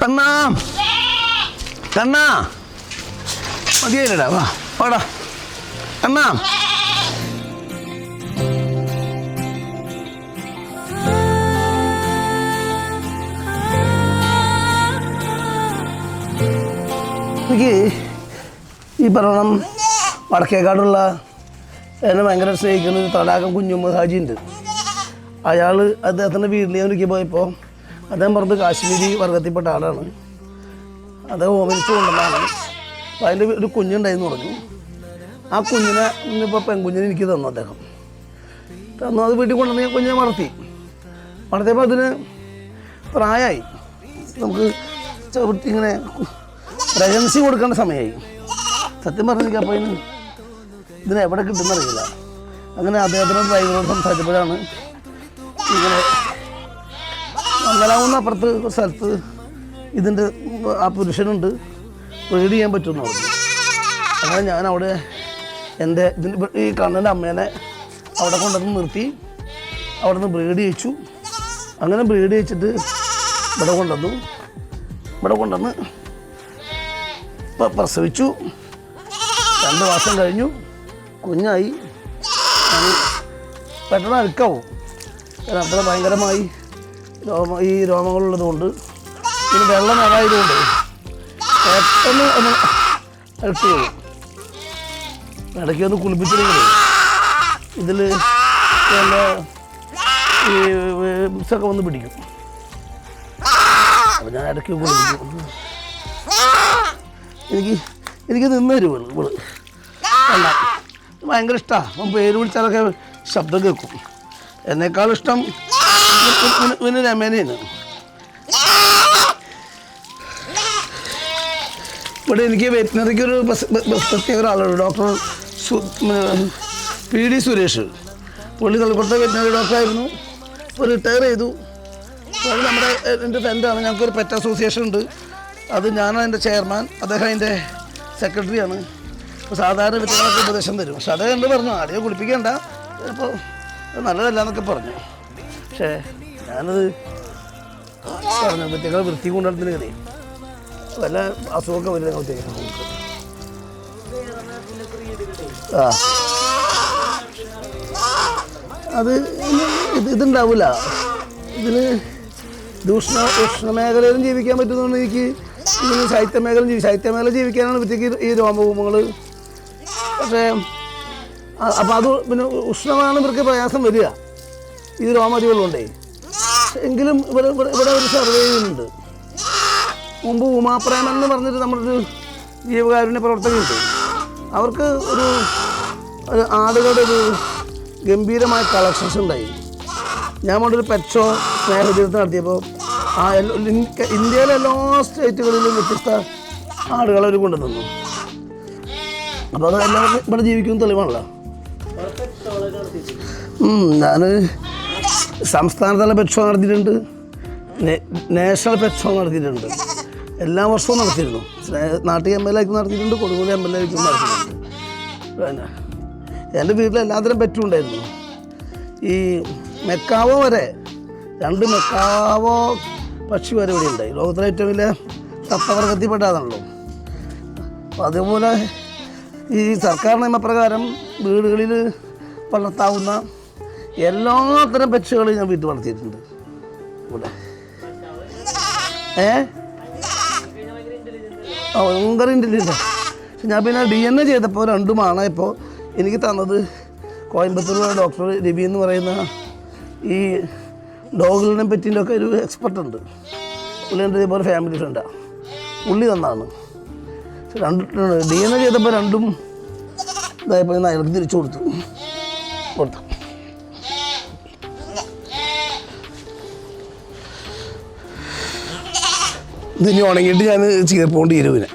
കണ്ണാ കണ്ണാ മതിയായില്ലടാ വാ വാടാ കണ്ണാ. എനിക്ക് ഈ പറയണം വടക്കേക്കാടുള്ള എന്നെ ഭയങ്കര സ്നേഹിക്കുന്ന ഒരു തടാകം കുഞ്ഞുമ്മദ് ഹാജി ഉണ്ട്. അയാൾ അദ്ദേഹത്തിൻ്റെ വീട്ടിൽ ഞാൻ ഒരിക്കൽ പോയപ്പോൾ അദ്ദേഹം പറഞ്ഞത് കാശ്മീരി വർഗത്തിൽപ്പെട്ട ആളാണ്. അദ്ദേഹം ഓമനിച്ച് കൊണ്ടുവന്നാണ്. അപ്പോൾ അതിൻ്റെ ഒരു കുഞ്ഞുണ്ടായെന്ന് പറഞ്ഞു. ആ കുഞ്ഞിനെ ഇന്നിപ്പോൾ പെൺകുഞ്ഞിനെ എനിക്ക് തന്നു. അദ്ദേഹം തന്നു. അത് വീട്ടിൽ കൊണ്ടുവന്ന് കുഞ്ഞിനെ വളർത്തിയപ്പോൾ അതിന് പ്രായമായി. നമുക്ക് ഇങ്ങനെ പ്രജൻസി കൊടുക്കേണ്ട സമയമായി. സത്യം പറഞ്ഞെനിക്ക് അപ്പോൾ ഇതിന് എവിടെ കിട്ടുന്നറിയില്ല. അങ്ങനെ അദ്ദേഹത്തിനോട് ഡ്രൈവറോട് സംസാരിച്ചപ്പോഴാണ് ഇങ്ങനെ മംഗലാവുന്ന അപ്പുറത്ത് ഒരു സ്ഥലത്ത് ഇതിൻ്റെ ആ പുരുഷനുണ്ട്, ബ്രീഡ് ചെയ്യാൻ പറ്റുമെന്ന് പറഞ്ഞു. അങ്ങനെ ഞാൻ അവിടെ എൻ്റെ ഈ കണ്ണൻ്റെ അമ്മേനെ അവിടെ കൊണ്ടുവന്ന് നിർത്തി. അവിടെ നിന്ന് ബ്രീഡ് ചെയ്യിച്ചു. അങ്ങനെ ബ്രീഡ് ചെയ്യിച്ചിട്ട് ഇവിടെ കൊണ്ടുവന്ന് പ്രസവിച്ചു. 2 മാസം കഴിഞ്ഞു, കുഞ്ഞായി. പെട്ടെന്ന് അഴുക്കാവും. അത്ര ഭയങ്കരമായി ഈ രോമങ്ങളുള്ളതുകൊണ്ട് പിന്നെ വെള്ളം നിറയായതുകൊണ്ട് പെട്ടെന്ന് ഒന്ന് അഴുക്ക് ചെയ്യും. ഇടയ്ക്ക് ഒന്ന് കുളിപ്പിച്ചില്ലെങ്കിൽ ഇതിൽ നല്ല ഈ ഒക്കെ വന്ന് പിടിക്കും. അപ്പോൾ ഞാൻ ഇടയ്ക്ക് കുളിപ്പിക്കും. എനിക്ക് നിന്ന് തരും ഇവള്. അല്ല ഭയങ്കര ഇഷ്ടമാണ്. അപ്പം പേര് വിളിച്ചാലൊക്കെ ശബ്ദം കേൾക്കും. എന്നേക്കാളും ഇഷ്ടം പിന്നെ രമേനയാണ്. ഇവിടെ എനിക്ക് വെറ്റിനറിക്ക് ഒരു പ്രത്യേക ഒരാളുണ്ട്, ഡോക്ടർ PD സുരേഷ്. പുള്ളി കൊല്ലത്തെ വെറ്റിനറി ഡോക്ടറായിരുന്നു. ഇപ്പോൾ റിട്ടയർ ചെയ്തു. അത് നമ്മുടെ എൻ്റെ ഫ്രണ്ടാണ്. ഞങ്ങൾക്കൊരു പെറ്റ് അസോസിയേഷൻ ഉണ്ട്. അത് ഞാനാണ് എൻ്റെ ചെയർമാൻ, അദ്ദേഹം അതിൻ്റെ സെക്രട്ടറിയാണ്. ഇപ്പോൾ സാധാരണ വ്യക്തികളൊക്കെ ഉപദേശം തരും. പക്ഷെ അദ്ദേഹം എന്ത് പറഞ്ഞു, ആരെയും കുളിപ്പിക്കേണ്ട, ചിലപ്പോൾ നല്ലതല്ല എന്നൊക്കെ പറഞ്ഞു. പക്ഷേ ഞാനത് പറഞ്ഞു വ്യക്തികളെ വൃത്തി കൊണ്ടുനടത്തിന് കയറി വല്ല അസുഖമൊക്കെ വരും ഞങ്ങൾക്ക്. അത് ഇതുണ്ടാവില്ല. ഇതിന് ഉഷ്ണമേഖലയിലും ജീവിക്കാൻ പറ്റുന്നതുകൊണ്ട് എനിക്ക് ഇതിന് ശൈത്യമേഖല ജീവിക്കാനാണ് പറ്റിയ ഈ രോമഭൂമങ്ങൾ. പക്ഷേ അപ്പോൾ അത് പിന്നെ ഉഷ്ണമാണ് ഇവർക്ക് പ്രയാസം വരിക ഈ രോമജീവികളുണ്ടേ. എങ്കിലും ഇവിടെ ഒരു സർവേ ചെയ്യുന്നുണ്ട്. മുമ്പ് ഉമാപ്രേമൻ എന്ന് പറഞ്ഞിട്ട് നമ്മളൊരു ജീവകാരുണ്യ പ്രവർത്തകയുണ്ട്. അവർക്ക് ഒരു ആടുകളുടെ ഒരു ഗംഭീരമായ കളക്ഷൻസ് ഉണ്ടായി. ഞാൻ കൊണ്ടൊരു പെറ്റ് ഷോ സ്നേഹജീവിതം നടത്തിയപ്പോൾ ഇന്ത്യയിലെ എല്ലാ സ്റ്റേറ്റുകളിലും വ്യത്യസ്ത ആടുകളെ അവർ കൊണ്ടുതന്നു. അപ്പോൾ അത് എല്ലാവർക്കും ഇവിടെ ജീവിക്കുന്ന തെളിവാണല്ലോ. ഞാൻ സംസ്ഥാനതല പെറ്റ് ഷോ നടത്തിയിട്ടുണ്ട്, നാഷണൽ പെറ്റ് ഷോ നടത്തിയിട്ടുണ്ട്. എല്ലാ വർഷവും നടത്തിയിരുന്നു. നാട്ടിൽ MLA നടത്തിയിട്ടുണ്ട്, കൊടുങ്ങൂർ MLA നടത്തിയിട്ടുണ്ട്. പിന്നെ എൻ്റെ വീട്ടിൽ എല്ലാത്തരം പെറ്റും ഉണ്ടായിരുന്നു. ഈ മെക്കാവോ വരെ 2 മെക്കാവോ പക്ഷി വരെ ഇവിടെ ഉണ്ടായി. ലോകത്തിലെ ഏറ്റവും വലിയ സപ്തവർഗത്തിൽപ്പെട്ടതാണല്ലോ. അപ്പോൾ അതേപോലെ ഈ സർക്കാർ നിയമപ്രകാരം വീടുകളിൽ വളർത്താവുന്ന എല്ലാത്തരം പക്ഷികളും ഞാൻ വീട്ടിൽ വളർത്തിയിട്ടുണ്ട് ഇവിടെ. ഭയങ്കര ഇൻ്റലിജൻ്റ്. പക്ഷെ ഞാൻ പിന്നെ DNA ചെയ്തപ്പോൾ 2 ആണായപ്പോൾ എനിക്ക് തന്നത് കോയമ്പത്തൂർ ഡോക്ടർ രവി എന്ന് പറയുന്ന ഈ ഡോഗുകളിനെ പറ്റിൻ്റെ ഒക്കെ ഒരു എക്സ്പെർട്ട് ഉണ്ട്. പുള്ളി എൻ്റെ ഇതേപോലെ ഫാമിലി ഫ്രണ്ടാണ്. പുള്ളി തന്നാണ്. പക്ഷെ 2 DNA ചെയ്തപ്പോൾ 2 ഇതായപ്പോൾ ഞാൻ അയാൾക്ക് തിരിച്ചു കൊടുത്തു. ഇതിനി ഉണങ്ങിയിട്ട് ഞാൻ ചീർപ്പോണ്ട് ഇരുവിനെ.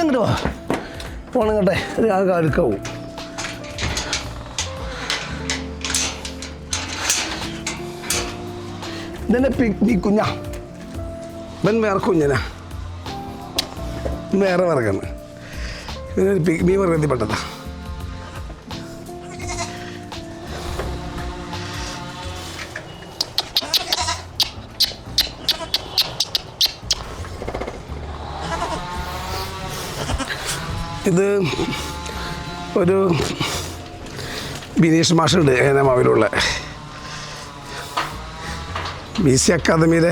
അങ്ങോട്ട് വാ, പോണങ്ങട്ടെ, ആകെ അഴുക്കാവും. ഇതെന്നെ പിഗ്മി കുഞ്ഞാ. ഇവൻ വേറെ കുഞ്ഞനാ, വേറെ വർഗ്ഗമാണ്. ഇതിനൊരു പിഗ്മി വർഗ്ഗത്തിൽപ്പെട്ടതാ. ഇത് ഒരു ബിനീഷ് മാഷുണ്ട് ഏനമാവിലുള്ള BC അക്കാദമിയിലെ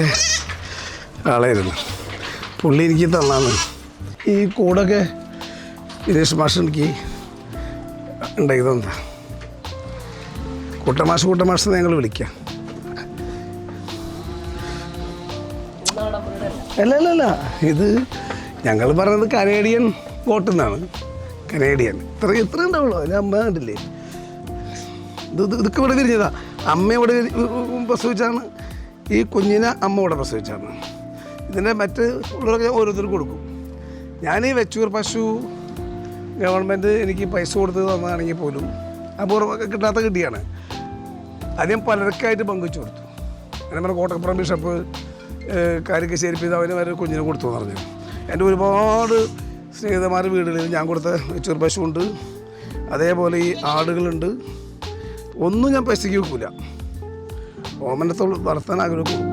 ആളായിരുന്നു. പുള്ളി എനിക്ക് തന്നാണ് ഈ കൂടൊക്കെ. ബിനീഷ് മാഷ് എനിക്ക് ഉണ്ടാക്കി തന്നതാ. കൂട്ടമാഷ് ഞങ്ങൾ വിളിക്കാം. അല്ല ഇത് ഞങ്ങൾ പറയുന്നത് കനേഡിയൻ കോട്ട് എന്നാണ്. കനേഡിയൻ ഇത്ര ഉണ്ടാവുള്ളൂ. അതിന് അമ്മ കണ്ടില്ലേ, ഇതൊക്കെ ഇവിടെ വിരിഞ്ഞതാ. അമ്മ ഇവിടെ പ്രസവിച്ചാണ്, ഈ കുഞ്ഞിനെ അമ്മ ഇവിടെ പ്രസവിച്ചാണ്. ഇതിൻ്റെ മറ്റ് ഉള്ളവരൊക്കെ ഓരോരുത്തർക്ക് കൊടുക്കും. ഞാൻ ഈ വെച്ചൂർ പശു ഗവൺമെൻറ് എനിക്ക് പൈസ കൊടുത്ത് തന്നതാണെങ്കിൽ പോലും അപൂർവം കിട്ടാത്ത കിട്ടിയാണ്. ആദ്യം പലർക്കായിട്ട് പങ്കുവെച്ച് കൊടുത്തു. അങ്ങനെ പറഞ്ഞ കോട്ടപ്പുറം ബിഷപ്പ് കാരിക്കശ്ശേരി പിതാവിന് വരെ കുഞ്ഞിനെ കൊടുത്തു എന്ന് പറഞ്ഞു. എൻ്റെ ഒരുപാട് സ്നേഹിതന്മാരുടെ വീടുകളിൽ ഞാൻ കൊടുത്ത വെച്ചൂർ പശു ഉണ്ട്. അതേപോലെ ഈ ആടുകളുണ്ട്. ഒന്നും ഞാൻ പൈസയ്ക്ക് വെക്കില്ല. ഓമനത്തോട് വളർത്താൻ ആഗ്രഹിക്കും.